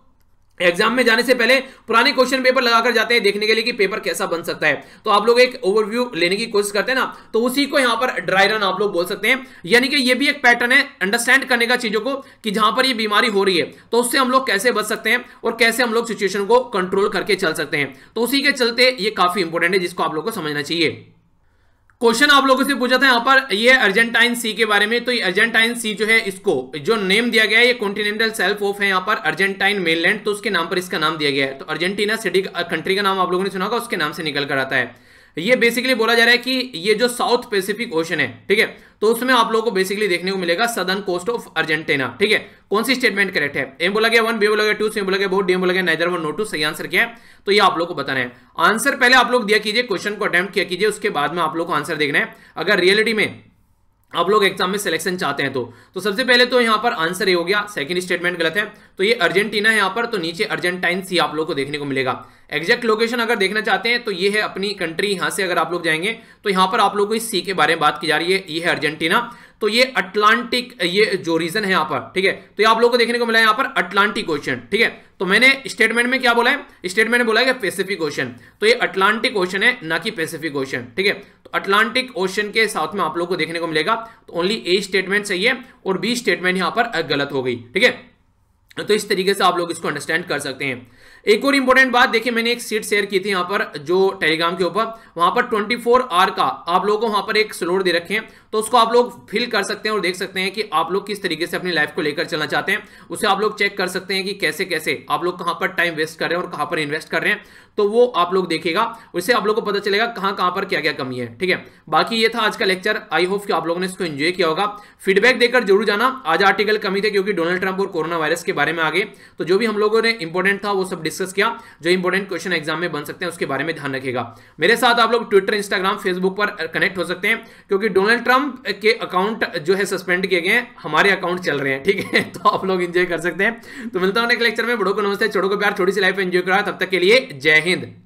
एग्जाम में जाने से पहले पुराने क्वेश्चन पेपर लगाकर जाते हैं देखने के लिए कि पेपर कैसा बन सकता है। तो आप लोग एक ओवरव्यू लेने की कोशिश करते हैं ना, तो उसी को यहां पर ड्राई रन आप लोग बोल सकते हैं। यानी कि ये भी एक पैटर्न है अंडरस्टैंड करने का चीजों को, कि जहां पर ये बीमारी हो रही है तो उससे हम लोग कैसे बच सकते हैं और कैसे हम लोग सिचुएशन को कंट्रोल करके चल सकते हैं। तो उसी के चलते ये काफी इंपॉर्टेंट है, जिसको आप लोग को समझना चाहिए। क्वेश्चन आप लोगों से पूछा था यहाँ पर ये अर्जेंटाइन सी के बारे में। तो ये अर्जेंटाइन सी जो है, इसको जो नेम दिया गया है, ये कॉन्टिनेंटल शेल्फ ऑफ है यहाँ पर अर्जेंटाइन मेनलैंड, तो उसके नाम पर इसका नाम दिया गया है। तो अर्जेंटीना सिटी कंट्री का नाम आप लोगों ने सुना होगा, उसके नाम से निकल कर आता है। ये बेसिकली बोला जा रहा है कि ये जो साउथ पैसिफिक ओशन है, ठीक है, तो उसमें आप लोगों को बेसिकली देखने को मिलेगा सदर्न कोस्ट ऑफ अर्जेंटीना। ठीक है, कौन सी स्टेटमेंट करेक्ट है? ए बोला गया 1, बी बोला गया 2, सी बोला गया बोथ, डी बोला गया नाइदर 1 नॉट 2। सही आंसर क्या है? तो ये आप लोग को बताना है। आंसर पहले आप लोग दिया कीजिए, क्वेश्चन को अटेम्प्ट किया कीजिए, उसके बाद में आप लोग को आंसर देखना है। अगर रियलिटी में आप लोग एग्जाम में सिलेक्शन चाहते हैं तो सबसे पहले तो यहां पर आंसर ये हो गया, सेकंड स्टेटमेंट गलत है। तो ये अर्जेंटीना है यहां पर, तो नीचे अर्जेंटाइन सी आप लोग को देखने को मिलेगा। एग्जैक्ट लोकेशन अगर देखना चाहते हैं तो ये है अपनी कंट्री। यहां से अगर आप लोग जाएंगे तो यहां पर आप लोग को इस सी के बारे में बात की जा रही है, ये है अर्जेंटीना। तो ये अटलांटिक, ये जो रीजन है यहाँ पर, ठीक है, तो ये आप लोगों को देखने को मिला है यहाँ पर अटलांटिक ओशन। ठीक है, तो मैंने स्टेटमेंट में क्या बोला है? स्टेटमेंट में बोला है पैसिफिक ओशन, तो ये अटलांटिक ओशन है, ना कि पैसिफिक ओशन। ठीक है, तो अटलांटिक ओशन के साथ में आप लोग को देखने को मिलेगा। तो ओनली ए स्टेटमेंट सही है और बी स्टेटमेंट यहाँ पर गलत हो गई। ठीक है, तो इस तरीके से आप लोग इसको अंडरस्टैंड कर सकते हैं। एक और इंपॉर्टेंट बात देखिए, मैंने एक सीट शेयर की थी यहाँ पर जो टेलीग्राम के ऊपर, वहां पर 24 आवर का आप लोगों को वहां पर एक स्लॉट दे रखे हैं, तो उसको आप लोग फिल कर सकते हैं और देख सकते हैं कि आप लोग किस तरीके से अपनी लाइफ को लेकर चलना चाहते हैं। उसे आप लोग चेक कर सकते हैं कि कैसे कैसे आप लोग कहां पर टाइम वेस्ट कर रहे हैं और कहां पर इन्वेस्ट कर रहे हैं। तो वो आप लोग देखिएगा, उससे आप लोग को पता चलेगा कहां कहां पर क्या क्या कमी है। ठीक है, बाकी ये था आज का लेक्चर। आई होप कि आप लोगों ने इसको एंजॉय किया होगा। फीडबैक देकर जरूर जाना। आज आर्टिकल कमी थे क्योंकि डोनाल्ड ट्रंप और कोरोना वायरस के बारे में आ गए, तो जो भी हम लोगों ने इंपॉर्टेंट था वो सब डिस्कस किया। जो इंपॉर्टेंट क्वेश्चन एग्जाम में बन सकते हैं उसके बारे में ध्यान रखिएगा। मेरे साथ आप लोग ट्विटर, इंस्टाग्राम, फेसबुक पर कनेक्ट हो सकते हैं, क्योंकि डोनाल्ड ट्रंप के अकाउंट जो है सस्पेंड किए गए हैं, हमारे अकाउंट चल रहे हैं। ठीक है, तो आप लोग एंजॉय कर सकते हैं। तो मिलता हूं नेक्स्ट लेक्चर में। बड़ों को नमस्ते, छोटों को प्यार, छोटी सी लाइफ एंजॉय करा। तब तक के लिए जय हिंद।